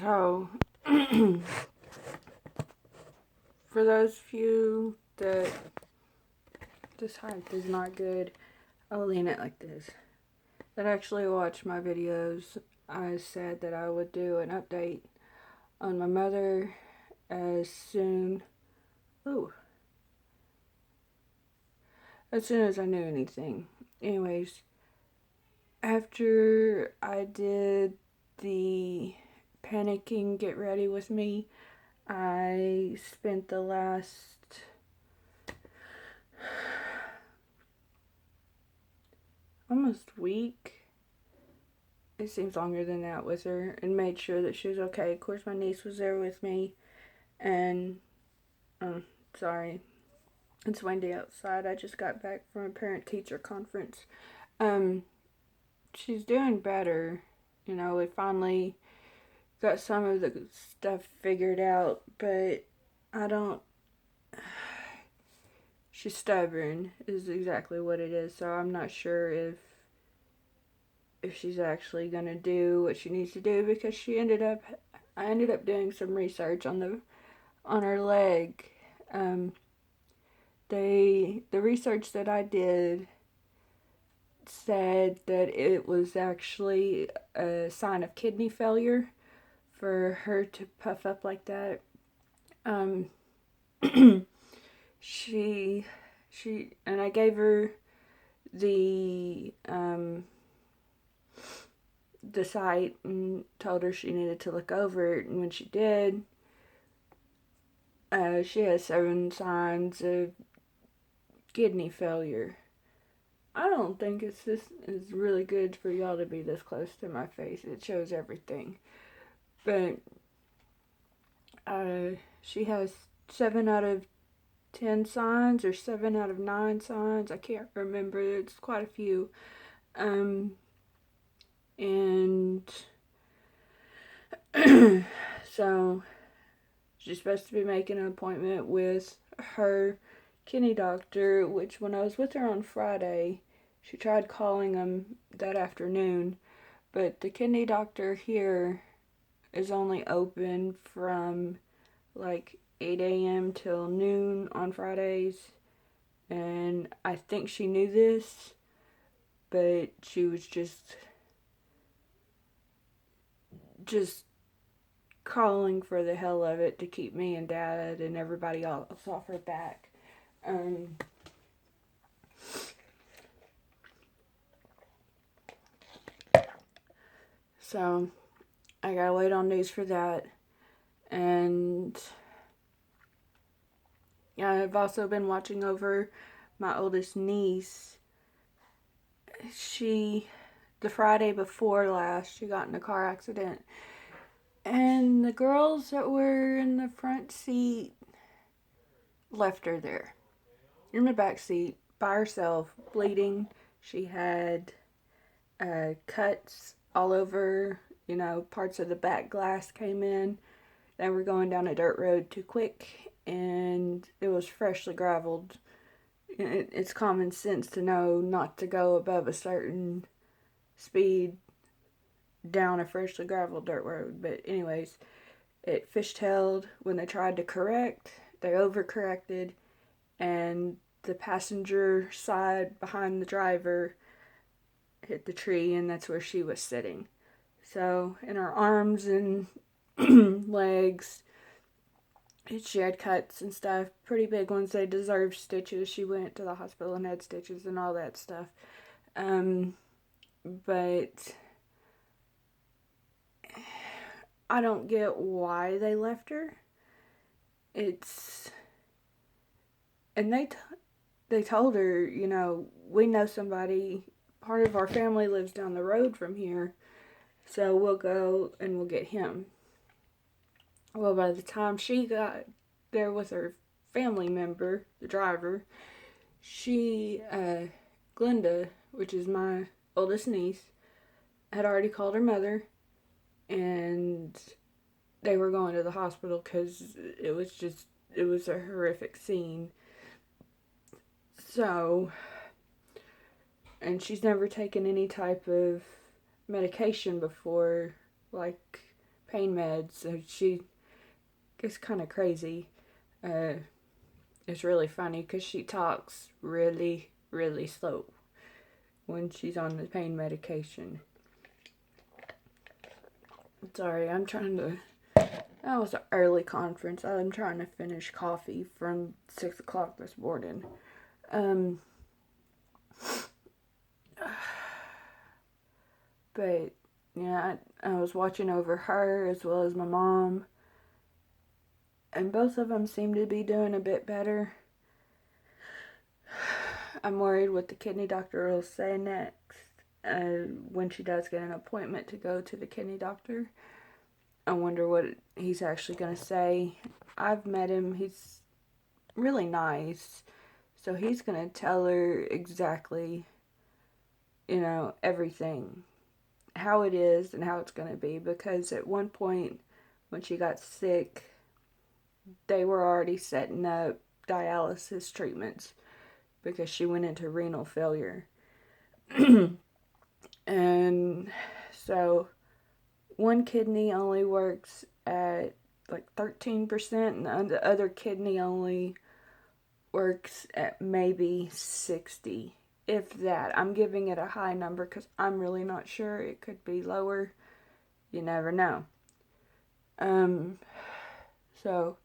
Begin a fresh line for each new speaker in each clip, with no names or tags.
So, for those of you that this height is not good, I'll lean it like this. That actually watch my videos, I said that I would do an update on my mother as soon as I knew anything. Anyways, after I did the panicking get ready with me, I spent the last almost week, it seems longer than that, with her and made sure that she was okay. Of course, my niece was there with me, and sorry, it's windy outside. I just got back from a parent-teacher conference. She's doing better. We finally got some of the stuff figured out, but I don't. She's stubborn, is exactly what it is. So I'm not sure if she's actually gonna do what she needs to do, because I ended up doing some research on her leg. The research that I did said that it was actually a sign of kidney failure for her to puff up like that. she and I gave her the site and told her she needed to look over it, and when she did, she has 7 signs of kidney failure. I don't think this is really good for y'all to be this close to my face. It shows everything. But she has 7 out of 10 signs, or 7 out of 9 signs. I can't remember. It's quite a few. And so she's supposed to be making an appointment with her kidney doctor, which when I was with her on Friday, she tried calling him that afternoon, but the kidney doctor here is only open from like 8 a.m. till noon on Fridays, and I think she knew this, but she was just calling for the hell of it to keep me and Dad and everybody else off her back. So I gotta wait on news for that. And yeah, I've also been watching over my oldest niece. The Friday before last, she got in a car accident, and the girls that were in the front seat left her there in the back seat by herself, bleeding. She had cuts all over, parts of the back glass came in. They were going down a dirt road too quick, and it was freshly graveled. It's common sense to know not to go above a certain speed down a freshly graveled dirt road. But anyways, it fishtailed. When they tried to correct, they overcorrected, and the passenger side behind the driver hit the tree, and that's where she was sitting. So in her arms and legs, she had cuts and stuff, pretty big ones. They deserved stitches. She went to the hospital and had stitches and all that stuff. But I don't get why they left her. And they told her, we know somebody. Part of our family lives down the road from here, so we'll go and we'll get him. Well, by the time she got there with her family member, the driver, Glenda, which is my oldest niece, had already called her mother, and they were going to the hospital because it was a horrific scene. So, and she's never taken any type of medication before, like pain meds, so she gets kind of crazy. It's really funny because she talks really, really slow when she's on the pain medication. Sorry, that was an early conference. I'm trying to finish coffee from 6 o'clock this morning. But yeah, I was watching over her as well as my mom, and both of them seem to be doing a bit better. I'm worried what the kidney doctor will say next when she does get an appointment to go to the kidney doctor. I wonder what he's actually going to say. I've met him. He's really nice. So he's going to tell her exactly, everything. How it is and how it's going to be. Because at one point, when she got sick, they were already setting up dialysis treatments because she went into renal failure. And so one kidney only works at like 13%, and the other kidney only works at maybe 60, if that. I'm giving it a high number because I'm really not sure. It could be lower. You never know. So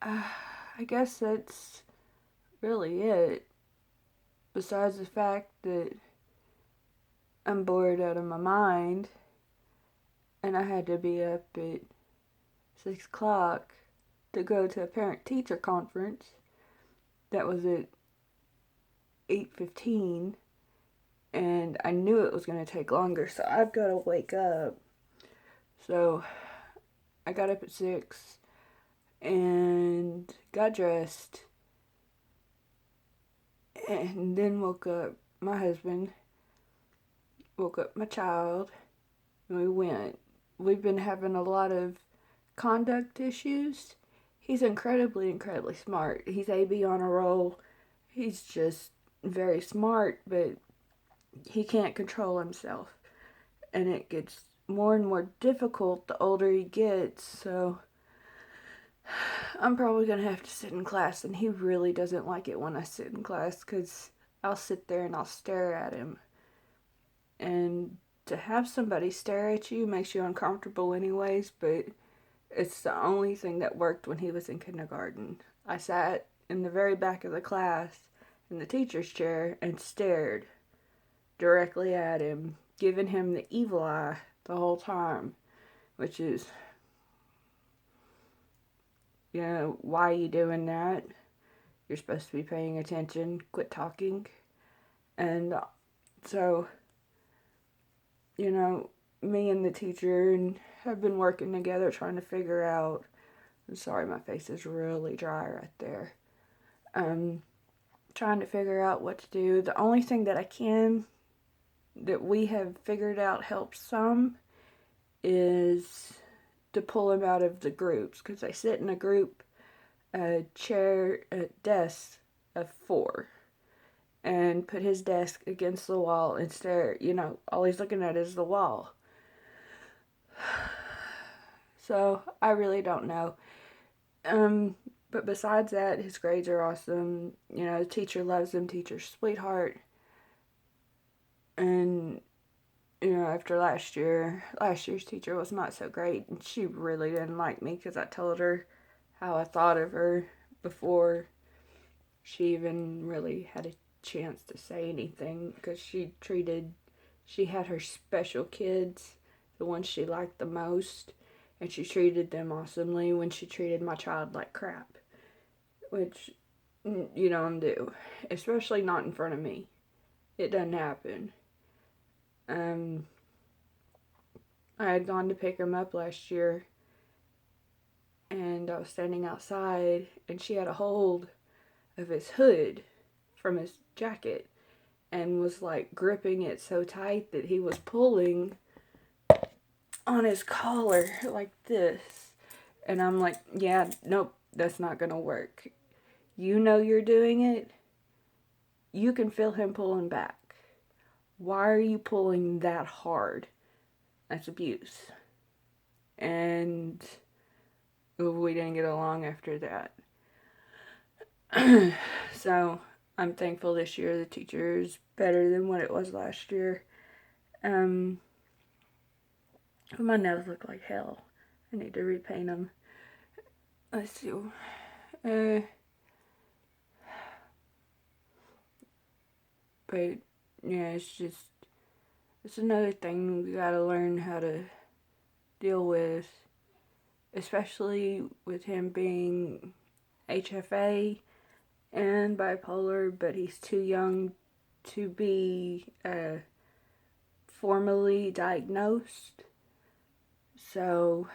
I guess that's really it. Besides the fact that I'm bored out of my mind, and I had to be up at 6 o'clock to go to a parent-teacher conference that was at 8:15, and I knew it was going to take longer, so I've got to wake up. So I got up at 6 and got dressed, and then woke up my husband, woke up my child, and we went. We've been having a lot of conduct issues. He's incredibly, incredibly smart. He's AB on a roll. He's just very smart, but he can't control himself. And it gets more and more difficult the older he gets, so I'm probably going to have to sit in class, and he really doesn't like it when I sit in class because I'll sit there and I'll stare at him. And to have somebody stare at you makes you uncomfortable anyways, but it's the only thing that worked when he was in kindergarten. I sat in the very back of the class in the teacher's chair and stared directly at him, giving him the evil eye the whole time, which is, why are you doing that? You're supposed to be paying attention. Quit talking. And so, me and the teacher have been working together trying to figure out. I'm sorry, my face is really dry right there. Trying to figure out what to do. The only thing that we have figured out helps some is to pull him out of the groups, because they sit in a group, a desk of 4, and put his desk against the wall and stare. All he's looking at is the wall. So I really don't know. But besides that, his grades are awesome. The teacher loves him. Teacher's sweetheart. And after last year's teacher was not so great, and she really didn't like me because I told her how I thought of her before she even really had a chance to say anything, because she had her special kids, the ones she liked the most, and she treated them awesomely when she treated my child like crap, which you don't do, especially not in front of me. It doesn't happen. I had gone to pick him up last year, and I was standing outside, and she had a hold of his hood from his jacket and was like gripping it so tight that he was pulling on his collar like this. And I'm like, yeah, nope, that's not gonna work. You're doing it. You can feel him pulling back. Why are you pulling that hard? That's abuse. and we didn't get along after that. So I'm thankful this year the teacher is better than what it was last year. My nails look like hell. I need to repaint them. Let's see. But yeah, it's another thing we gotta learn how to deal with, especially with him being HFA and bipolar, but he's too young to be formally diagnosed. So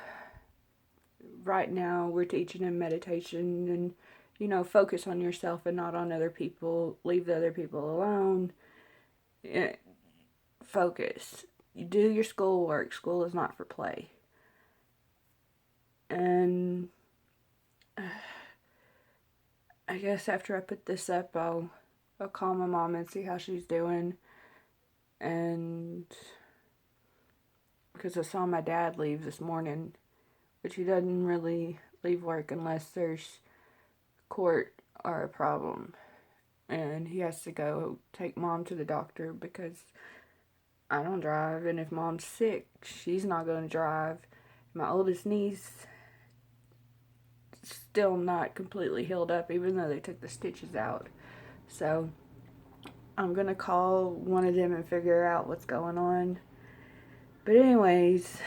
right now we're teaching him meditation and, focus on yourself and not on other people. Leave the other people alone. Focus. You do your schoolwork. School is not for play. And I guess after I put this up, I'll call my mom and see how she's doing. And because I saw my dad leave this morning, which he doesn't really leave work unless there's court or a problem. And he has to go take mom to the doctor because I don't drive. And if mom's sick, she's not going to drive. My oldest niece still not completely healed up, even though they took the stitches out. So I'm going to call one of them and figure out what's going on. But anyways,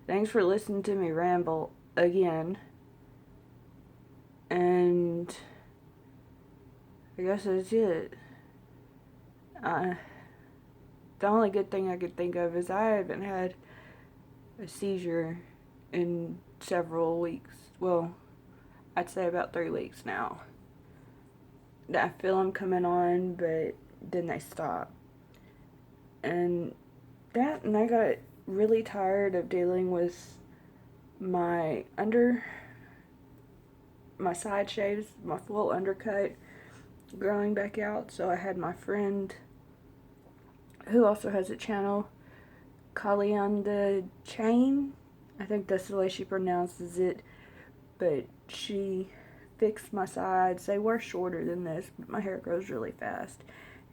thanks for listening to me ramble again. And I guess that's it. The only good thing I could think of is I haven't had a seizure in several weeks. Well, I'd say about 3 weeks now. I feel them coming on, but then they stop. And I got really tired of dealing with my side shaves, my full undercut growing back out. So I had my friend, who also has a channel, Kali on the Chain. I think that's the way she pronounces it. But she fixed my sides. They were shorter than this, but my hair grows really fast.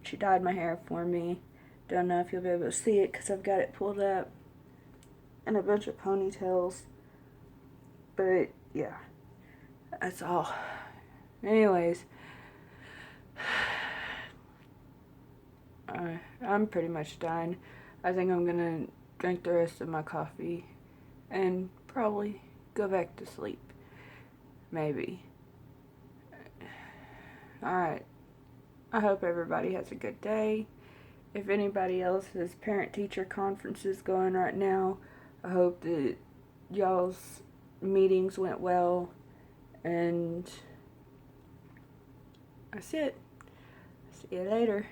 She dyed my hair for me. Don't know if you'll be able to see it because I've got it pulled up and a bunch of ponytails. But yeah, that's all. Anyways, I'm pretty much done. I think I'm gonna drink the rest of my coffee and probably go back to sleep. Maybe. Alright. I hope everybody has a good day. If anybody else has parent-teacher conferences going right now, I hope that y'all's meetings went well. And that's it. See you later.